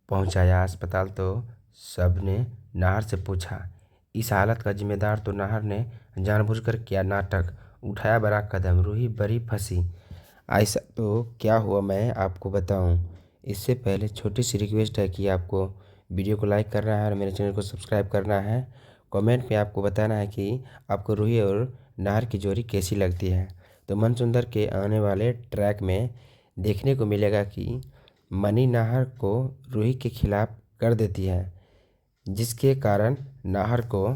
पहुंचाया अस्पताल तो सबने नाहर से पूछा। इस हालत का जिम्मेदार तो नाहर ने जानबूझकर किया नाटक, उठाया बड़ा कदम, रूही बड़ी फंसी। ऐसा तो क्या हुआ मैं आपको बताऊं। इससे पहले छोटी सी रिक्वेस्ट है कि आपको वीडियो को लाइक करना है और मेरे चैनल को सब्सक्राइब करना है। कमेंट में आपको बताना है कि आपको रूही और नाहर की जोड़ी कैसी लगती है। तो मनसुंदर के आने वाले ट्रैक में देखने को मिलेगा कि मनी नाहर को रूही के खिलाफ कर देती है, जिसके कारण नाहर को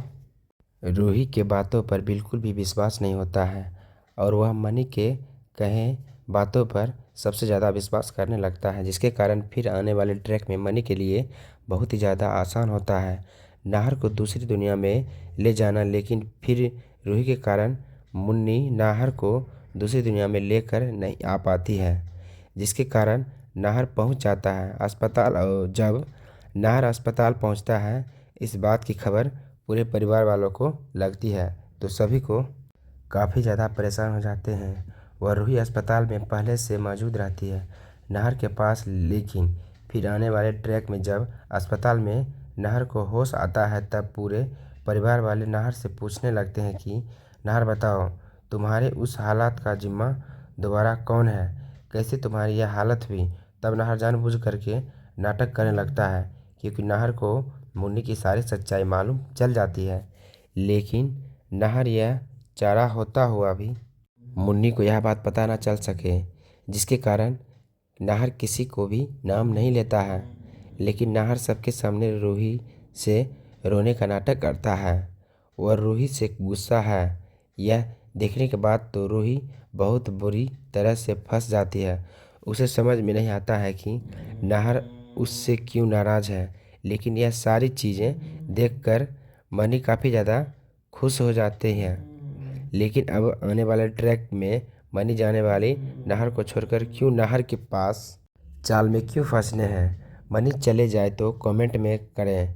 रूही के बातों पर बिल्कुल भी विश्वास नहीं होता है और वह मनी के कहे बातों पर सबसे ज़्यादा विश्वास करने लगता है, जिसके कारण फिर आने वाले ट्रैक में मनी के लिए बहुत ही ज़्यादा आसान होता है नाहर को दूसरी दुनिया में ले जाना। लेकिन फिर रूही के कारण मुन्नी नाहर को दूसरी दुनिया में लेकर नहीं आ पाती है, जिसके कारण नाहर पहुंच जाता है अस्पताल। और जब नाहर अस्पताल पहुंचता है, इस बात की खबर पूरे परिवार वालों को लगती है तो सभी को काफ़ी ज़्यादा परेशान हो जाते हैं। वह रूही अस्पताल में पहले से मौजूद रहती है नाहर के पास, लेकिन फिर आने वाले ट्रैक में जब अस्पताल में नाहर को होश आता है तब पूरे परिवार वाले नाहर से पूछने लगते हैं कि नाहर बताओ, तुम्हारे उस हालात का जिम्मा दोबारा कौन है, कैसे तुम्हारी यह हालत हुई। तब नाहर जानबूझ करके नाटक करने लगता है, क्योंकि नाहर को मुन्नी की सारी सच्चाई मालूम चल जाती है। लेकिन नाहर यह चारा होता हुआ भी मुन्नी को यह बात पता न चल सके, जिसके कारण नाहर किसी को भी नाम नहीं लेता है। लेकिन नाहर सबके सामने रूही से रोने का नाटक करता है। वह रूही से गुस्सा है। यह देखने के बाद तो रूही बहुत बुरी तरह से फंस जाती है। उसे समझ में नहीं आता है कि नाहर उससे क्यों नाराज़ है। लेकिन यह सारी चीज़ें देखकर मनी काफ़ी ज़्यादा खुश हो जाते हैं। लेकिन अब आने वाले ट्रैक में मनी जाने वाली नाहर को छोड़कर क्यों नाहर के पास चाल में क्यों फंसने हैं। मनी चले जाए तो कमेंट में करें।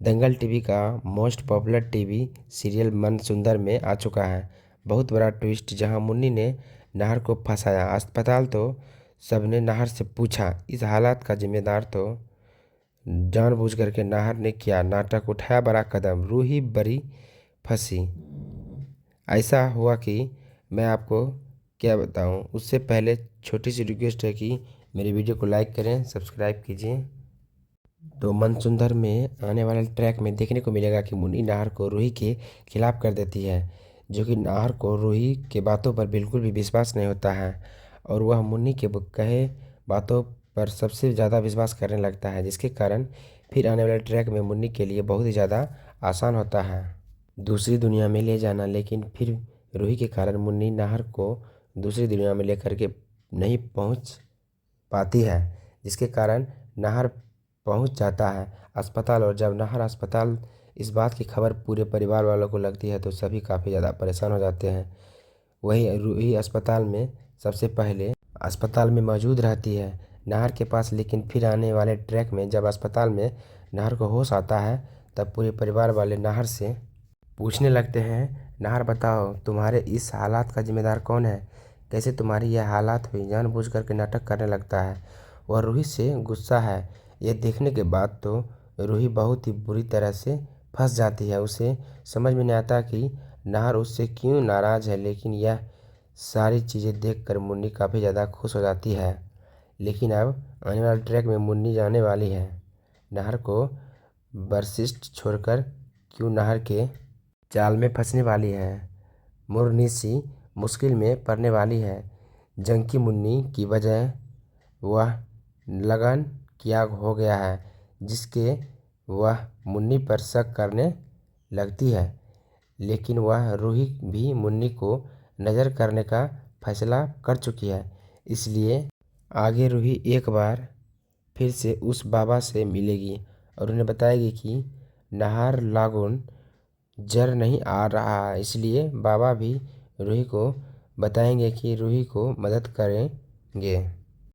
दंगल टीवी का मोस्ट पॉपुलर टीवी सीरियल मनसुंदर में आ चुका है बहुत बड़ा ट्विस्ट, जहां मुन्नी ने नाहर को फंसाया अस्पताल तो सबने नाहर से पूछा। इस हालात का जिम्मेदार तो जानबूझ करके नाहर ने किया नाटक, उठाया बड़ा कदम, रूही बड़ी फंसी। ऐसा हुआ कि मैं आपको क्या बताऊं। उससे पहले छोटी सी रिक्वेस्ट है कि मेरी वीडियो को लाइक करें, सब्सक्राइब कीजिए। तो मनसुंदर में आने वाले ट्रैक में देखने को मिलेगा कि मुन्नी नाहर को रूही के खिलाफ कर देती है, जो कि नाहर को रूही के बातों पर बिल्कुल भी विश्वास नहीं होता है और वह मुन्नी के कहे बातों पर सबसे ज़्यादा विश्वास करने लगता है, जिसके कारण फिर आने वाले ट्रैक में मुन्नी के लिए बहुत ही ज़्यादा आसान होता है दूसरी दुनिया में ले जाना। लेकिन फिर रूही के कारण मुन्नी नाहर को दूसरी दुनिया में लेकर के नहीं पहुंच पाती है, जिसके कारण नाहर पहुंच जाता है अस्पताल। और जब नाहर अस्पताल इस बात की खबर पूरे परिवार वालों को लगती है तो सभी काफ़ी ज़्यादा परेशान हो जाते हैं। वही रूही अस्पताल में सबसे पहले अस्पताल में मौजूद रहती है नाहर के पास। लेकिन फिर आने वाले ट्रैक में जब अस्पताल में नाहर को होश आता है तब पूरे परिवार वाले नाहर से पूछने लगते हैं, नाहर बताओ, तुम्हारे इस हालात का जिम्मेदार कौन है, कैसे तुम्हारी यह हालात हुई। जानबूझ करके नाटक करने लगता है। वह रूही से गुस्सा है। यह देखने के बाद तो रूही बहुत ही बुरी तरह से फंस जाती है। उसे समझ में नहीं आता कि नाहर उससे क्यों नाराज़ है। लेकिन यह सारी चीज़ें देखकर मुन्नी काफ़ी ज़्यादा खुश हो जाती है। लेकिन अब आने वाले ट्रैक में मुन्नी जाने वाली है नाहर को बर्सिस्ट छोड़कर क्यों नाहर के जाल में फंसने वाली है। मुरनीसी मुश्किल में पड़ने वाली है। जंकी मुन्नी की वजह वह लगन की आग हो गया है, जिसके वह मुन्नी पर शक करने लगती है। लेकिन वह रूही भी मुन्नी को नज़र करने का फैसला कर चुकी है। इसलिए आगे रूही एक बार फिर से उस बाबा से मिलेगी और उन्हें बताएगी कि नाहर लागून जर नहीं आ रहा है। इसलिए बाबा भी रूही को बताएंगे कि रूही को मदद करेंगे।